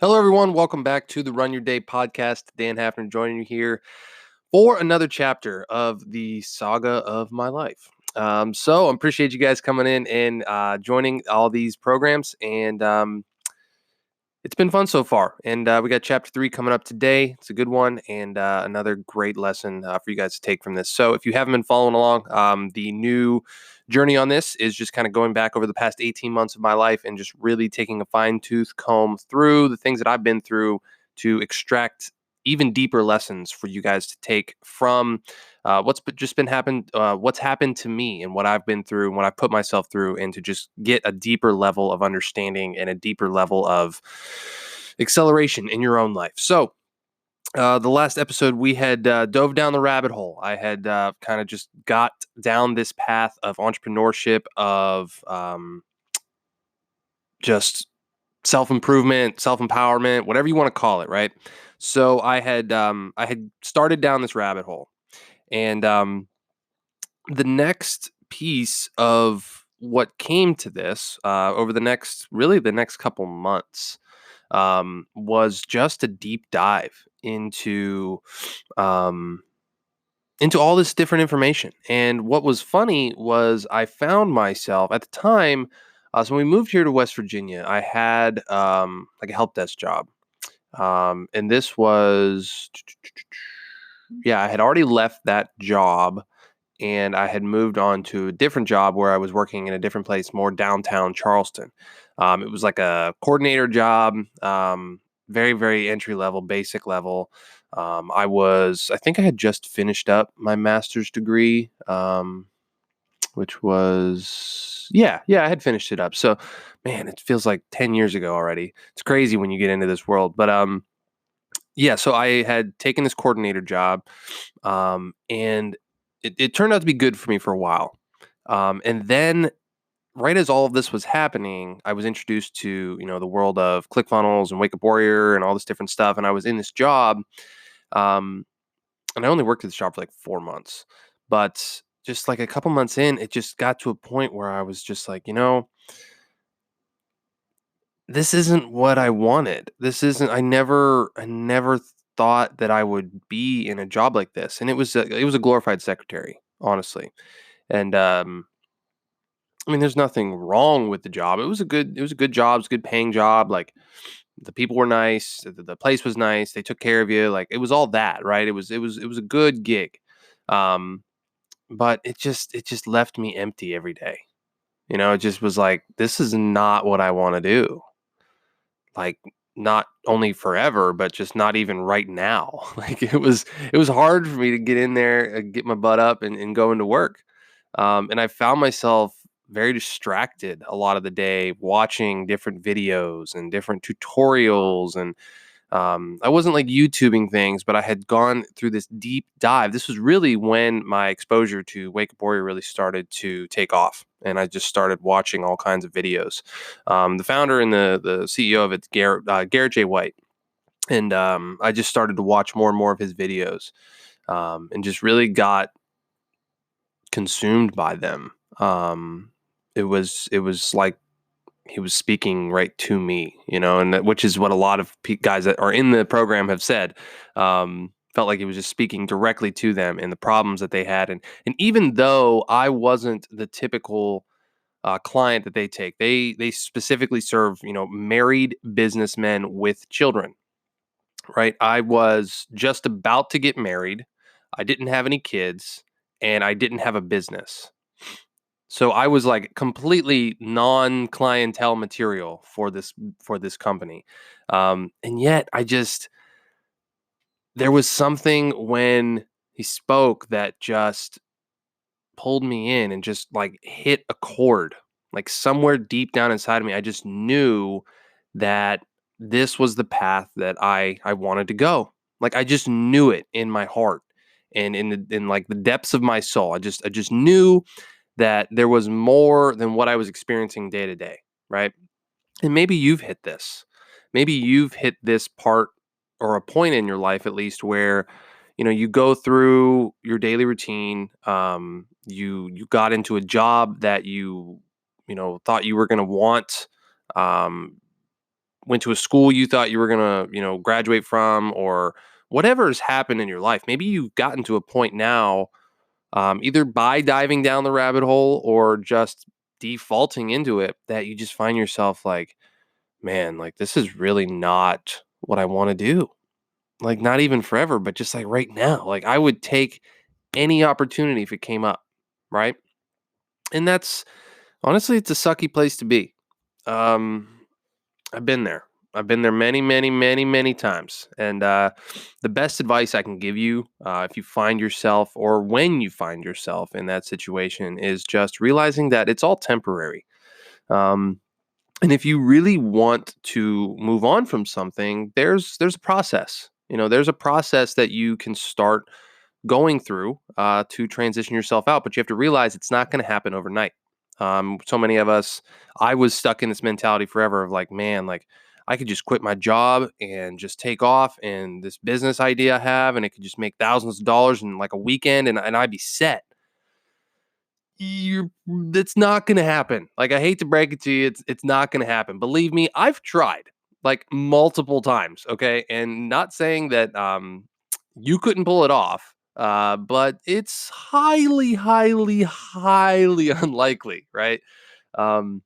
Hello, everyone. Welcome back to the Run Your Day podcast. Dan Hafner joining you here for another chapter of the saga of my life. So I appreciate you guys coming in and joining all these programs. And it's been fun so far. And we got chapter 3 coming up today. It's a good one and another great lesson for you guys to take from this. So if you haven't been following along, the new journey on this is just kind of going back over the past 18 months of my life and just really taking a fine-tooth comb through the things that I've been through to extract even deeper lessons for you guys to take from what's happened to me and what I've been through and what I've put myself through, and to just get a deeper level of understanding and a deeper level of acceleration in your own life. So the last episode, we had dove down the rabbit hole. I had kind of just got down this path of entrepreneurship, of just self-improvement, self-empowerment, whatever you want to call it, right? So I had started down this rabbit hole, and the next piece of what came to this over the next couple months was just a deep dive um, into all this different information. And what was funny was I found myself at the time. So when we moved here to West Virginia, I had like a help desk job, and this was yeah, I had already left that job and I had moved on to a different job where I was working in a different place, more downtown Charleston. It was like a coordinator job, very, very entry level, basic level. I think I had just finished up my master's degree, which was, yeah, I had finished it up. So, man, it feels like 10 years ago already. It's crazy when you get into this world. But yeah, so I had taken this coordinator job, and it turned out to be good for me for a while. And then, right as all of this was happening, I was introduced to the world of ClickFunnels and Wake Up Warrior and all this different stuff. And I was in this job, um, and I only worked at this job for like 4 months, but just like a couple months in, it just got to a point where I was just like, this isn't what I wanted. This isn't. I never thought that I would be in a job like this, and it was a glorified secretary, honestly. And I mean, there's nothing wrong with the job. It was a good job. It was a good paying job. Like, the people were nice. The place was nice. They took care of you. Like, it was all that, right? It was a good gig. Um, but it just left me empty every day. It just was like, this is not what I want to do. Like, not only forever, but just not even right now. Like, it was hard for me to get in there, get my butt up, and go into work. And I found myself very distracted a lot of the day, watching different videos and different tutorials. And I wasn't like YouTubing things, but I had gone through this deep dive. This was really when my exposure to Wake Up Warrior really started to take off. And I just started watching all kinds of videos. The founder and the CEO of it's Garrett J. White. And I just started to watch more and more of his videos, and just really got consumed by them. It was like he was speaking right to me, and which is what a lot of guys that are in the program have said. Felt like he was just speaking directly to them and the problems that they had, and even though I wasn't the typical client that they take, they specifically serve married businessmen with children. Right, I was just about to get married. I didn't have any kids, and I didn't have a business. So I was like completely non-clientele material for this company, and yet there was something when he spoke that just pulled me in and just like hit a chord, like somewhere deep down inside of me. I just knew that this was the path that I wanted to go. Like, I just knew it in my heart and in like the depths of my soul. I just knew that there was more than what I was experiencing day to day, right? And maybe you've hit this. Maybe you've hit this part, or a point in your life at least, where you go through your daily routine. You got into a job that you thought you were going to want. Um, went to a school you thought you were gonna, graduate from, or whatever has happened in your life. Maybe you've gotten to a point now, either by diving down the rabbit hole or just defaulting into it, that you just find yourself like, man, like this is really not what I want to do. Like not even forever, but just like right now. Like I would take any opportunity if it came up, right? And that's honestly, it's a sucky place to be. Um, I've been there. I've been there many, many, many, many times. And the best advice I can give you, if you find yourself or when you find yourself in that situation, is just realizing that it's all temporary. Um, and if you really want to move on from something, there's a process. There's a process that you can start going through to transition yourself out, but you have to realize it's not going to happen overnight. So many of us, I was stuck in this mentality forever of like, man, like I could just quit my job and just take off and this business idea I have, and it could just make thousands of dollars in like a weekend, and I'd be set. That's not going to happen. Like I hate to break it to you, it's not going to happen. Believe me, I've tried like multiple times. Okay, and not saying that you couldn't pull it off, but it's highly, highly, highly unlikely, right? Um,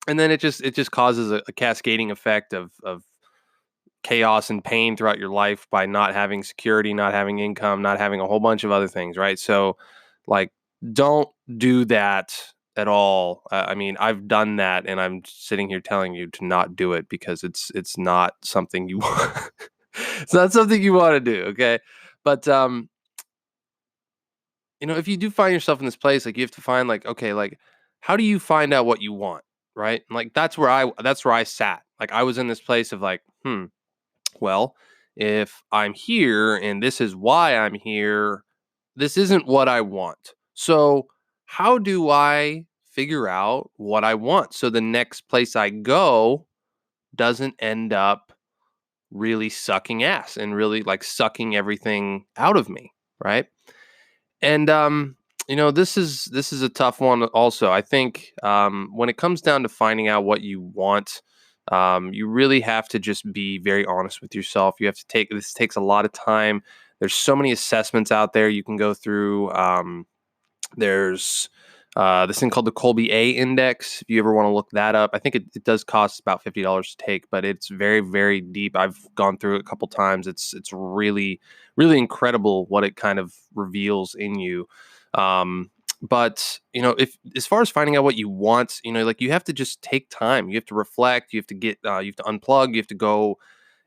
and then it just causes a cascading effect of chaos and pain throughout your life by not having security, not having income, not having a whole bunch of other things, right? So, like, don't do that at all. I mean, I've done that, and I'm sitting here telling you to not do it because it's not something you want. It's not something you want to do, okay? But if you do find yourself in this place, like you have to find like, okay, like how do you find out what you want, right? And, like that's where I sat. Like I was in this place of like, well, if I'm here and this is why I'm here, this isn't what I want. So, how do I figure out what I want so the next place I go doesn't end up really sucking ass and really like sucking everything out of me, right? And this is a tough one also. I think when it comes down to finding out what you want, you really have to just be very honest with yourself. You have to take this takes a lot of time. There's so many assessments out there you can go through. There's this thing called the Colby A Index. If you ever want to look that up, I think it does cost about $50 to take, but it's very, very deep. I've gone through it a couple times. It's really, really incredible what it kind of reveals in you. But if as far as finding out what you want, like you have to just take time. You have to reflect. You have to you have to unplug. You have to go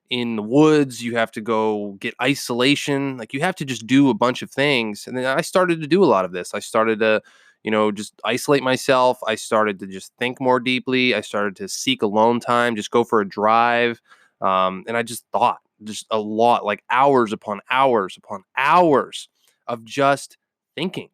in the woods, you have to go get isolation, like you have to just do a bunch of things. And then I started to do a lot of this. I started to just isolate myself. I started to just think more deeply. I started to seek alone time, just go for a drive. And I just thought just a lot, like hours upon hours upon hours of just thinking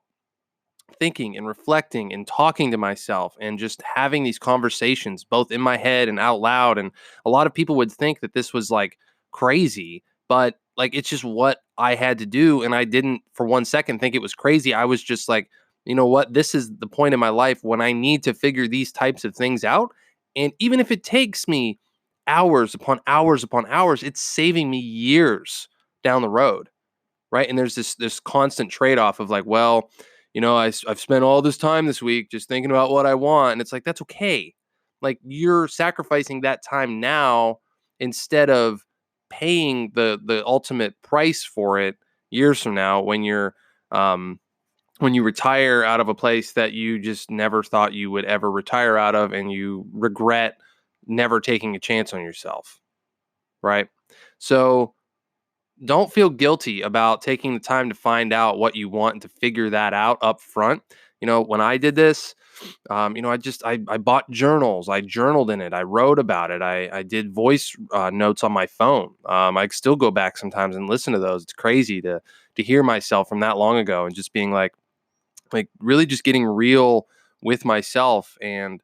and reflecting and talking to myself and just having these conversations both in my head and out loud. And a lot of people would think that this was like crazy, but like it's just what I had to do. And I didn't for 1 second think it was crazy. I was just like, you know what? This is the point in my life when I need to figure these types of things out. And even if it takes me hours upon hours upon hours, it's saving me years down the road, right? And there's this constant trade off of like, well, I've spent all this time this week just thinking about what I want, and it's like that's okay. Like you're sacrificing that time now instead of paying the ultimate price for it years from now um when you retire out of a place that you just never thought you would ever retire out of, and you regret never taking a chance on yourself, right? So don't feel guilty about taking the time to find out what you want and to figure that out up front. When I did this, I bought journals. I journaled in it. I wrote about it. I did voice notes on my phone. I still go back sometimes and listen to those. It's crazy to hear myself from that long ago and just being like really just getting real with myself and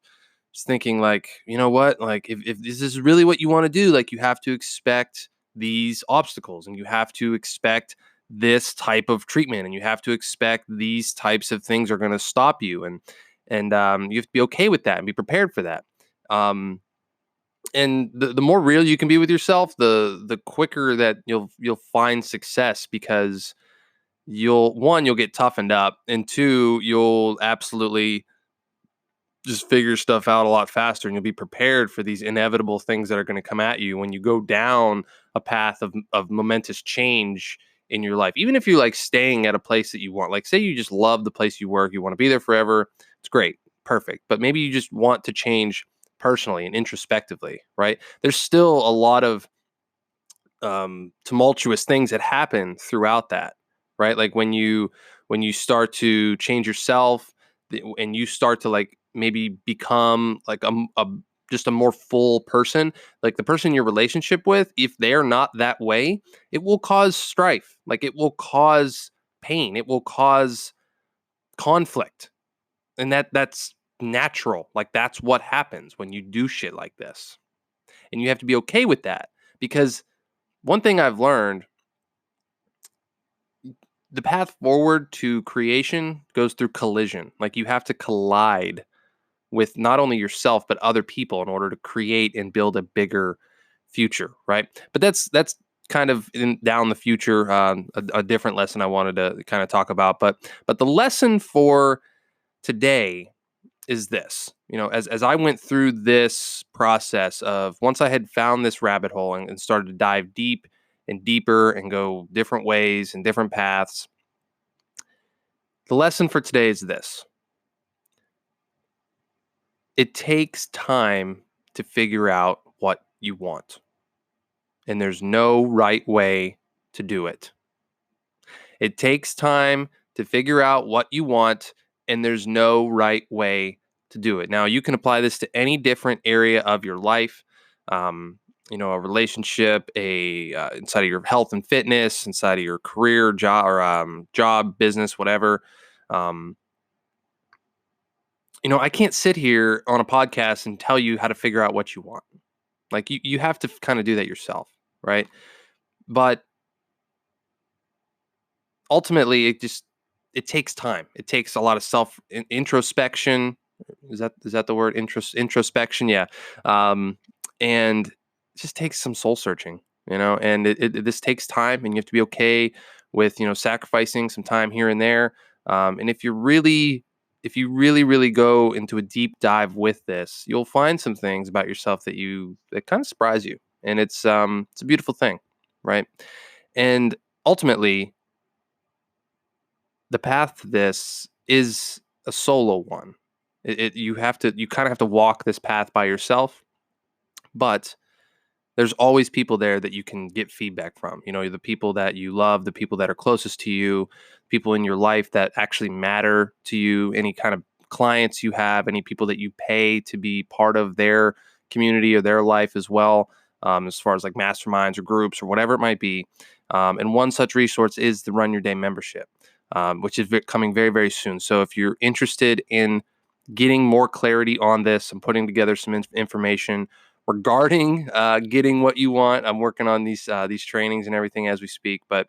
just thinking like, you know what, like if this is really what you want to do, like you have to expect these obstacles and you have to expect this type of treatment and you have to expect these types of things are going to stop you, and you have to be okay with that and be prepared for that. um And the more real you can be with yourself, the quicker that you'll find success, because you'll get toughened up, and two, you'll absolutely just figure stuff out a lot faster, and you'll be prepared for these inevitable things that are going to come at you when you go down a path of momentous change in your life. Even if you're like staying at a place that you want, like say you just love the place you work, you want to be there forever, it's great, perfect. But maybe you just want to change personally and introspectively, right? There's still a lot of tumultuous things that happen throughout that, right? Like when you start to change yourself, and you start to like maybe become like just a more full person, like the person in your relationship with, if they're not that way, it will cause strife, like it will cause pain, it will cause conflict, and that's natural. Like that's what happens when you do shit like this, and you have to be okay with that, because one thing I've learned, the path forward to creation goes through collision. Like you have to collide with not only yourself but other people in order to create and build a bigger future, right? But that's kind of down the future, a different lesson I wanted to kind of talk about. But the lesson for today is this. As I went through this process of, once I had found this rabbit hole and started to dive deep and deeper and go different ways and different paths, the lesson for today is this: it takes time to figure out what you want, and there's no right way to do it. It takes time to figure out what you want, and there's no right way to do it. Now, you can apply this to any different area of your life, a relationship, inside of your health and fitness, inside of your career, job, business, whatever. Um, I can't sit here on a podcast and tell you how to figure out what you want. Like you have to kind of do that yourself, right? But ultimately, it takes time. It takes a lot of self introspection. Is that the word? Introspection? Yeah. And it just takes some soul searching, and this takes time, and you have to be okay with, sacrificing some time here and there. And if you really, really go into a deep dive with this, you'll find some things about yourself that kind of surprise you. And it's a beautiful thing, right? And ultimately, the path to this is a solo one. You kind of have to walk this path by yourself, but there's always people there that you can get feedback from. The people that you love, the people that are closest to you, people in your life that actually matter to you, any kind of clients you have, any people that you pay to be part of their community or their life as well, as far as like masterminds or groups or whatever it might be. And one such resource is the Run Your Day membership, which is coming very, very soon. So if you're interested in getting more clarity on this, I'm putting together some information regarding getting what you want. I'm working on these trainings and everything as we speak, but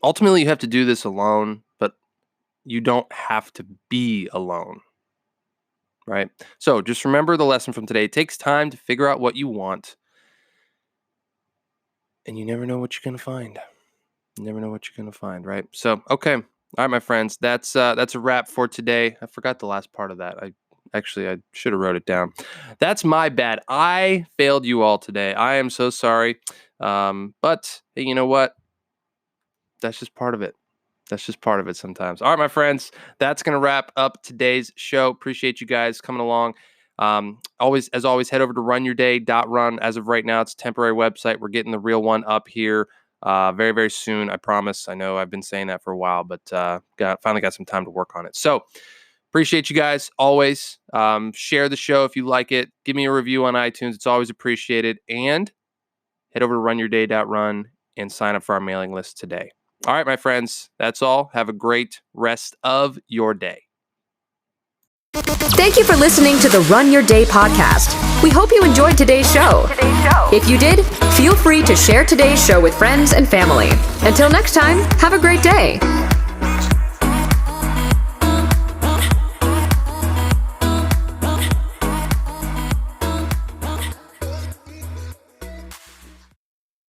ultimately you have to do this alone, but you don't have to be alone, right? So just remember the lesson from today. It takes time to figure out what you want, and you never know what you're going to find. You never know what you're going to find, right? So, okay. All right, my friends, that's a wrap for today. I forgot the last part of that. I should have wrote it down. That's my bad. I failed you all today. I am so sorry. But hey, you know what? That's just part of it. That's just part of it sometimes. All right, my friends, that's going to wrap up today's show. Appreciate you guys coming along. As always, head over to runyourday.run. As of right now, it's a temporary website. We're getting the real one up here very, very soon. I promise. I know I've been saying that for a while, but finally got some time to work on it. So, appreciate you guys always. Share the show if you like it. Give me a review on iTunes. It's always appreciated. And head over to runyourday.run and sign up for our mailing list today. All right, my friends, that's all. Have a great rest of your day. Thank you for listening to the Run Your Day podcast. We hope you enjoyed today's show. If you did, feel free to share today's show with friends and family. Until next time, have a great day.